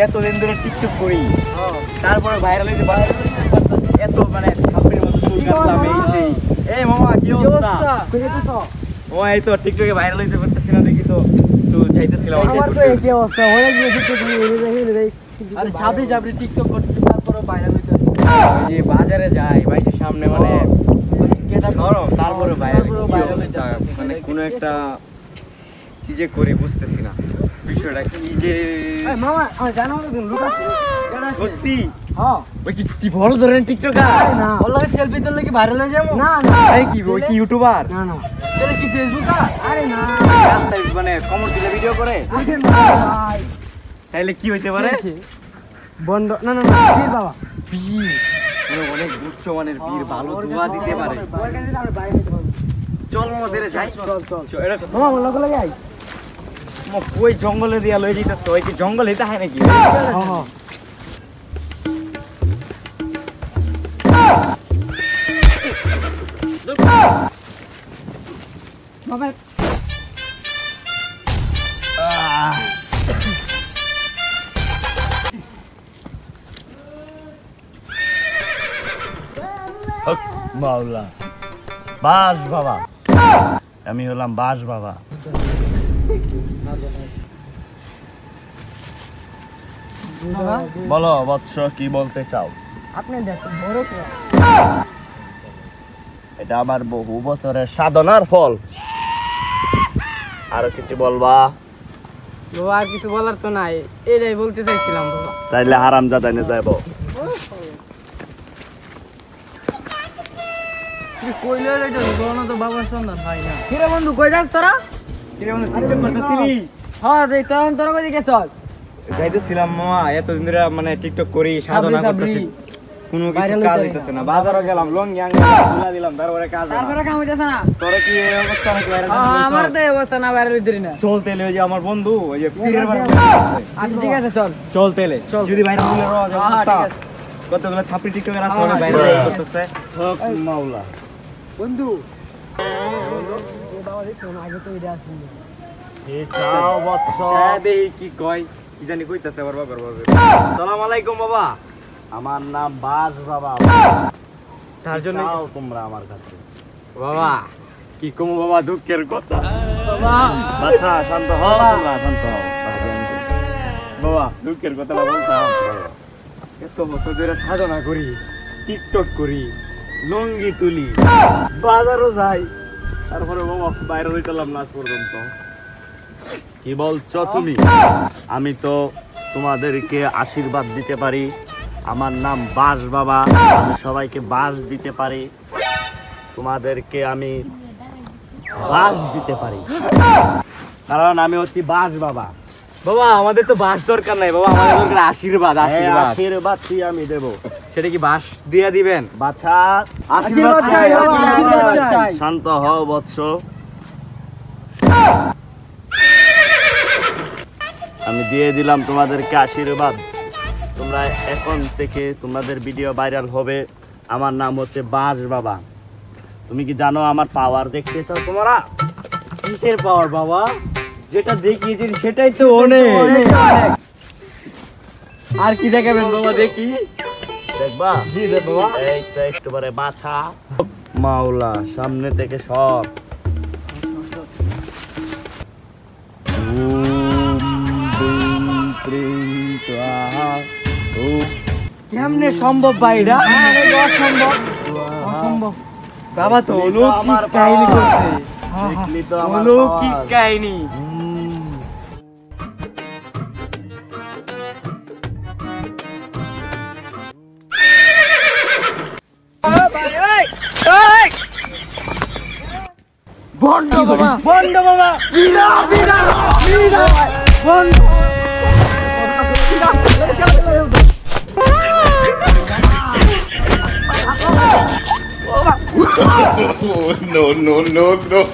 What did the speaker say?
এতদিন ধরে টিকটক করি তারপরে ভাইরাল হইতে পারে এত মানে ছাপড়ির মতো চুল কাটলাম এই মামা কি অবস্থা ও এই তো টিকটকে ভাইরাল হইতে পারতেছি না দেখি তো একটু চাইতেছিলাম আমার তো এই অবস্থা হয়ে গিয়েছে আরে ছাপড়ি ছাপড়ি টিকটক করতে তারপরে ভাইরাল হইতে এই যে বাজারে যাই বাইরের সামনে মানে কেটা গরম তারপরে ভাইরাল হইতে মানে কোনো একটা কি যে করি বুঝতেছি না বিষয়টা কি যে মামা জানো লুকাস সত্যি হ্যাঁ ওই কি বড় ধরনের টিকটকার না ওর লাগে সেলফি তুললে কি ভাইরাল হয়ে যাবো না এই কি ওই কি ইউটিউবার না না তাহলে কি ফেসবুকার আরে না রাস্তায় মানে কমর দিলে ভিডিও করে আরে না ভাই তাহলে কি হইতে পারে বন্ধ না না না বীর বাবা বীর মানে অনেক উচ্চ মানের বীর ভালো দোয়া দিতে পারে চল মামা ধরে যাই চল এটা মামা বল লাগে আই মামা কই জঙ্গলে দিয়া লই যাইতাছ ওই কি জঙ্গল হইতা হয় নাকি হ্যাঁ বাবা মাওলা বাস বাবা আমি হলাম বাস বাবা বলো বৎস কি বলতে চাও আপনি দেখুন বড় কি এটা আমার বহু বছরের সাধনার ফল আরো কিছু বলবা বাবা আর কিছু বলার তো নাই এটাই বলতে চাইছিলাম বাবা তাইলে হারামজাদা নিয়ে যাবো কইলে যাইতো বলনা তো বাবার সন্ধান ভাই না কিরে বন্ধু কই যাস তোরা কি রে বন্ধু টিকটক করতেছিলি হ্যাঁ দেখ তখন তোরা কই দিকে চল যাইতেছিলাম মামা এতদিন ধরে মানে টিকটক করি সাধনা করতেছি কোনো কিছু কাজ হইতেছে না বাজারে গেলাম লং ইয়াং তুলা দিলাম তারপরে কাজ হয় না তারপরে কাম হইতাছে না তোরা কি এই অবস্থা নাকি ভাইরাল আমার তো এই অবস্থা না বাইরে লইতেরি না চলতে ওই যে আমার বন্ধু ওই যে পীরের বাড়ি আচ্ছা ঠিক আছে চল চলতে যদি ভাইরাল হলে হ্যাঁ ঠিক আছে কতগুলো ছাপড়ি টিকটকের আছে ভাইরাল করতেছে মাওলা বন্ধু বাবা দেখো না আগে তো এটা আসেনি এ চাও বৎস দেই কি কয় কি জানি কইতাছে আবার বাবার বাবা আসসালামু আলাইকুম বাবা আমার নাম বাস বাবা তার জন্য চাও তোমরা আমার কাছে বাবা কি কম বাবা দুঃখের কথা বাবা বাচ্চা শান্ত হও তোমরা শান্ত হও বাবা দুঃখের কথা বলতে এত বছর ধরে সাধনা করি টিকটক করি লঙ্গি তুলি বাজারও যাই তারপরে বাবা বাইরে হইতাম না আজ পর্যন্ত কি বলছো তুমি আমি তো তোমাদেরকে আশীর্বাদ দিতে পারি আমার নাম বাস বাবা আমি সবাইকে বাস দিতে পারি তোমাদেরকে আমি বাস দিতে পারি কারণ আমি হচ্ছি বাস বাবা বাবা আমাদের তো বাস দরকার নাই বাবা আমাদের দরকার আশীর্বাদ আশীর্বাদ আশীর্বাদ কি আমি দেব সেটা কি বাস দিয়া দিবেন বাছা আশীর্বাদ চাই আশীর্বাদ চাই শান্ত হও বৎস আমি দিয়ে দিলাম তোমাদেরকে আশীর্বাদ তোমরা এখন থেকে তোমাদের ভিডিও ভাইরাল হবে আমার নাম হচ্ছে বাস বাবা তুমি কি জানো আমার পাওয়ার দেখতে চাও তোমরা কিসের পাওয়ার বাবা যেটা দেখিয়েছেন সেটাই তো অনেক আর কি দেখাবেন বাবা দেখি দেখবা জি দেখো বাবা এই তো একটুবারে বাছা মাওলা সামনে থেকে সব কেমনে সম্ভব ভাইরা অসম্ভব অসম্ভব বাবা তো অলৌকিক কাহিনী করছে দেখলি তো আমার অলৌকিক power। কাহিনী বন্ধ বাবা বন্ধ বাবা বিনা বিনা বিনা বন্ধ no, no, no, no.